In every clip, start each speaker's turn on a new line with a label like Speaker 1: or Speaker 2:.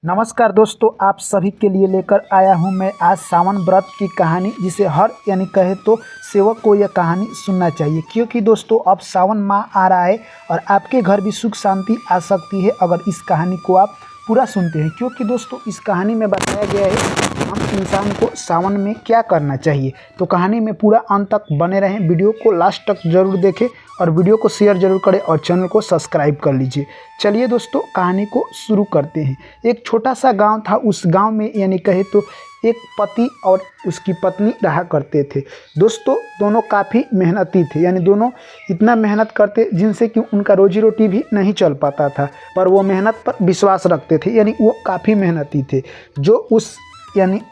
Speaker 1: नमस्कार दोस्तों, आप सभी के लिए लेकर आया हूं मैं आज सावन व्रत की कहानी, जिसे हर कहे तो सेवक को यह कहानी सुनना चाहिए, क्योंकि दोस्तों अब सावन माह आ रहा है और आपके घर भी सुख शांति आ सकती है अगर इस कहानी को आप पूरा सुनते हैं। क्योंकि दोस्तों इस कहानी में बताया गया है हम इंसान को सावन में क्या करना चाहिए। तो कहानी में पूरा अंत तक बने रहें, वीडियो को लास्ट तक जरूर देखें और वीडियो को शेयर जरूर करें और चैनल को सब्सक्राइब कर लीजिए। चलिए दोस्तों कहानी को शुरू करते हैं। एक छोटा सा गांव था। उस गांव में कहे तो एक पति और उसकी पत्नी रहा करते थे। दोस्तों दोनों काफ़ी मेहनती थे, यानी दोनों इतना मेहनत करते जिनसे कि उनका रोजी रोटी भी नहीं चल पाता था, पर वो मेहनत पर विश्वास रखते थे, यानी वो काफ़ी मेहनती थे। जो उस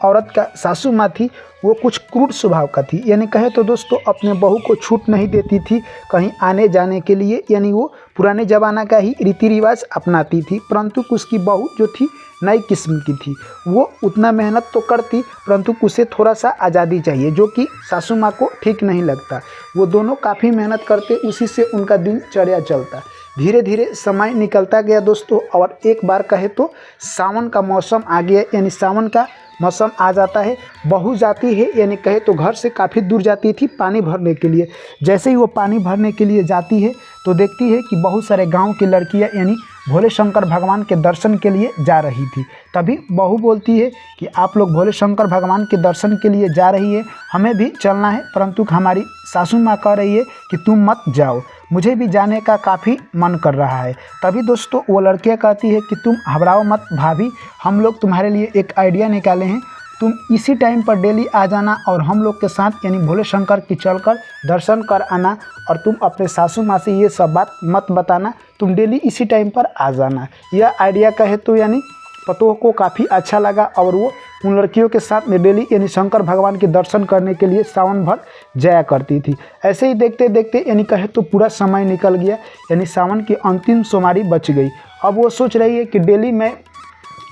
Speaker 1: औरत का सासू माँ थी वो कुछ क्रूर स्वभाव का थी, यानी कहे तो दोस्तों अपने बहू को छूट नहीं देती थी कहीं आने जाने के लिए, यानी वो पुराने ज़माना का ही रीति रिवाज अपनाती थी। परंतु उसकी बहू जो थी नई किस्म की थी। वो उतना मेहनत तो करती परंतु उसे थोड़ा सा आज़ादी चाहिए, जो कि सासू माँ को ठीक नहीं लगता। वो दोनों काफ़ी मेहनत करते, उसी से उनका दिनचर्या चलता। धीरे धीरे समय निकलता गया दोस्तों, और एक बार कहे तो सावन का मौसम आ गया, यानी सावन का मौसम आ जाता है। बहू जाती है, यानी कहे तो घर से काफ़ी दूर जाती थी पानी भरने के लिए। जैसे ही वो पानी भरने के लिए जाती है तो देखती है कि बहुत सारे गांव की लड़कियां यानी भोले शंकर भगवान के दर्शन के लिए जा रही थी। तभी बहू बोलती है कि आप लोग भोले शंकर भगवान के दर्शन के लिए जा रही है, हमें भी चलना है, परंतु हमारी सासू माँ कह रही है कि तुम मत जाओ, मुझे भी जाने का काफ़ी मन कर रहा है। तभी दोस्तों वो लड़कियाँ कहती है कि तुम घबराओ मत भाभी, हम लोग तुम्हारे लिए एक आइडिया निकाले हैं, तुम इसी टाइम पर डेली आ जाना और हम लोग के साथ यानी भोले शंकर की चलकर दर्शन कर आना, और तुम अपने सासू माँ से ये सब बात मत बताना, तुम डेली इसी टाइम पर आ जाना। यह आइडिया कहे तो यानी पतोह को काफ़ी अच्छा लगा और वो उन लड़कियों के साथ में डेली यानी शंकर भगवान के दर्शन करने के लिए सावन भर जाया करती थी। ऐसे ही देखते देखते यानी कहे तो पूरा समय निकल गया, यानी सावन की अंतिम सोमवारी बच गई। अब वो सोच रही है कि डेली मैं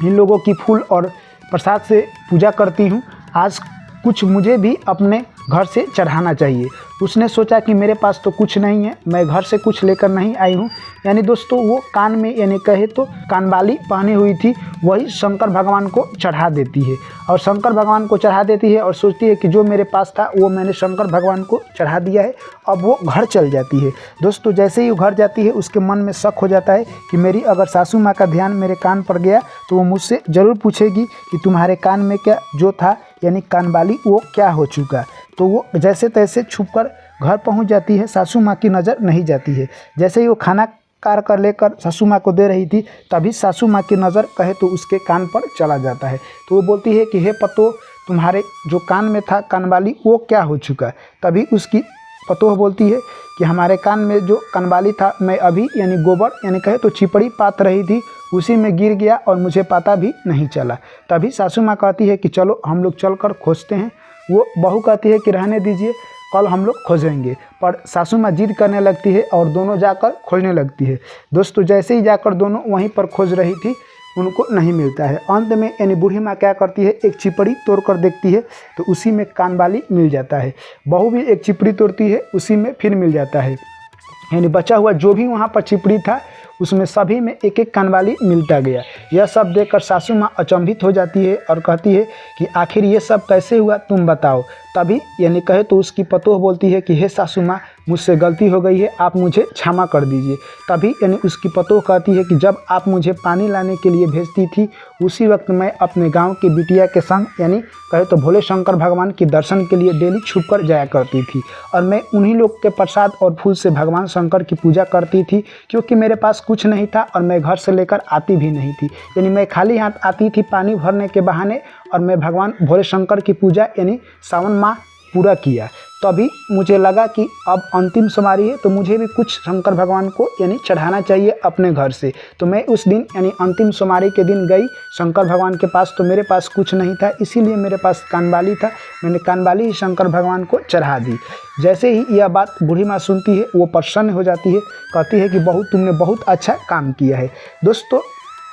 Speaker 1: इन लोगों की फूल और प्रसाद से पूजा करती हूँ, आज कुछ मुझे भी अपने घर से चढ़ाना चाहिए। उसने सोचा कि मेरे पास तो कुछ नहीं है, मैं घर से कुछ लेकर नहीं आई हूँ। यानी दोस्तों वो कान में यानी कहे तो कानबाली पहनी हुई थी, वही शंकर भगवान को चढ़ा देती है और शंकर भगवान को चढ़ा देती है और सोचती है कि जो मेरे पास था वो मैंने शंकर भगवान को चढ़ा दिया है। अब वो घर चल जाती है। दोस्तों जैसे ही वो घर जाती है उसके मन में शक हो जाता है कि मेरी अगर सासू माँ का ध्यान मेरे कान पर गया तो वो मुझसे ज़रूर पूछेगी कि तुम्हारे कान में क्या जो था यानी कानबाली वो क्या हो चुका। तो वो जैसे तैसे छुपकर घर पहुंच जाती है, सासू माँ की नज़र नहीं जाती है। जैसे ही वो खाना कार कर लेकर सासू माँ को दे रही थी, तभी सासू माँ की नज़र कहे तो उसके कान पर चला जाता है। तो वो बोलती है कि हे पतो, तुम्हारे जो कान में था कानबाली वो क्या हो चुका। तभी उसकी पतोह बोलती है कि हमारे कान में जो कानबाली था, मैं अभी यानी गोबर यानी कहे तो चिपड़ी पात रही थी, उसी में गिर गया और मुझे पता भी नहीं चला। तभी सासू माँ कहती है कि चलो हम लोग चल कर खोजते हैं। वो बहू कहती है कि रहने दीजिए, कल हम लोग खोजेंगे, पर सासू माँ जिद करने लगती है और दोनों जाकर खोजने लगती है। दोस्तों जैसे ही जाकर दोनों वहीं पर खोज रही थी, उनको नहीं मिलता है। अंत में यानी बूढ़ी माँ क्या करती है, एक चिपड़ी तोड़ कर देखती है तो उसी में कानबाली मिल जाता है। बहू भी एक चिपड़ी तोड़ती है, उसी में फिर मिल जाता है। यानी बचा हुआ जो भी वहाँ पर चिपड़ी था उसमें सभी में एक एक कानबाली मिलता गया। यह सब देखकर सासू माँ अचंभित हो जाती है और कहती है कि आखिर ये सब कैसे हुआ, तुम बताओ। तभी यानी कहे तो उसकी पतोह बोलती है कि हे सासू माँ, मुझसे गलती हो गई है, आप मुझे क्षमा कर दीजिए। तभी यानी उसकी पतोह कहती है कि जब आप मुझे पानी लाने के लिए भेजती थी, उसी वक्त मैं अपने गांव के बिटिया के संग यानी कहे तो भोले शंकर भगवान के दर्शन के लिए डेली छुप कर जाया करती थी, और मैं उन्हीं लोग के प्रसाद और फूल से भगवान शंकर की पूजा करती थी, क्योंकि मेरे पास कुछ नहीं था और मैं घर से लेकर आती भी नहीं थी। यानी मैं खाली हाथ आती थी पानी भरने के बहाने, और मैं भगवान भोले शंकर की पूजा यानी सावन माह पूरा किया। तभी मुझे लगा कि अब अंतिम सोमवारी है तो मुझे भी कुछ शंकर भगवान को यानी चढ़ाना चाहिए अपने घर से। तो मैं उस दिन यानी अंतिम सोमवारी के दिन गई शंकर भगवान के पास, तो मेरे पास कुछ नहीं था, इसीलिए मेरे पास कानबाली था, मैंने कानबाली ही शंकर भगवान को चढ़ा दी। जैसे ही यह बात बूढ़ी माँ सुनती है वो प्रसन्न हो जाती है, कहती है कि बहू तुमने बहुत अच्छा काम किया है। दोस्तों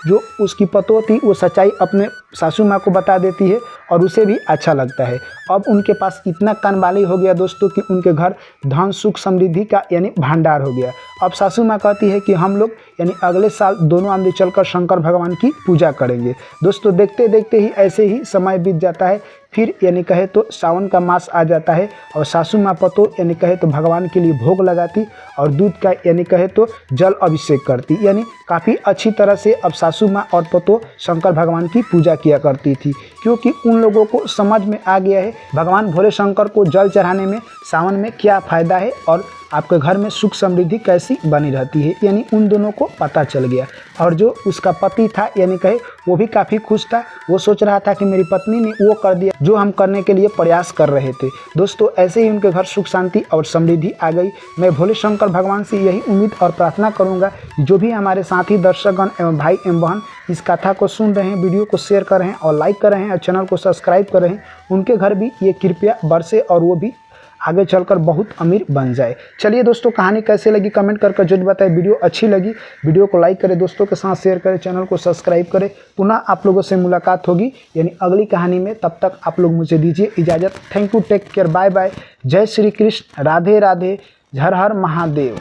Speaker 1: जो उसकी पतोह थी वो सच्चाई अपने सासू माँ को बता देती है और उसे भी अच्छा लगता है। अब उनके पास इतना कानबाली हो गया दोस्तों कि उनके घर धन सुख समृद्धि का यानी भंडार हो गया। अब सासू माँ कहती है कि हम लोग यानी अगले साल दोनों आदमी चलकर शंकर भगवान की पूजा करेंगे। दोस्तों देखते देखते ही ऐसे ही समय बीत जाता है। फिर यानी कहे तो सावन का मास आ जाता है और सासू माँ पतो यानी कहे तो भगवान के लिए भोग लगाती और दूध का यानी कहे तो जल अभिषेक करती। यानी काफ़ी अच्छी तरह से अब सासू माँ और पतो शंकर भगवान की पूजा किया करती थी, क्योंकि उन लोगों को समझ में आ गया है भगवान भोले शंकर को जल चढ़ाने में सावन में क्या फ़ायदा है और आपके घर में सुख समृद्धि कैसी बनी रहती है। यानी उन दोनों को पता चल गया और जो उसका पति था यानी कहे वो भी काफ़ी खुश था। वो सोच रहा था कि मेरी पत्नी ने वो कर दिया जो हम करने के लिए प्रयास कर रहे थे। दोस्तों ऐसे ही उनके घर सुख शांति और समृद्धि आ गई। मैं भोले शंकर भगवान से यही उम्मीद और प्रार्थना करूंगा जो भी हमारे साथी दर्शकगण एवं भाई एवं बहन इस कथा को सुन रहे हैं, वीडियो को शेयर कर रहे हैं और लाइक कर रहे हैं और चैनल को सब्सक्राइब कर रहे हैं, उनके घर भी ये कृपया बरसे और वो भी आगे चलकर बहुत अमीर बन जाए। चलिए दोस्तों कहानी कैसे लगी कमेंट करके जरूर बताएं। वीडियो अच्छी लगी वीडियो को लाइक करें, दोस्तों के साथ शेयर करें, चैनल को सब्सक्राइब करें। पुनः आप लोगों से मुलाकात होगी यानी अगली कहानी में। तब तक आप लोग मुझे दीजिए इजाज़त। Thank you, take care, bye bye. जय श्री कृष्ण, राधे राधे, हर हर महादेव।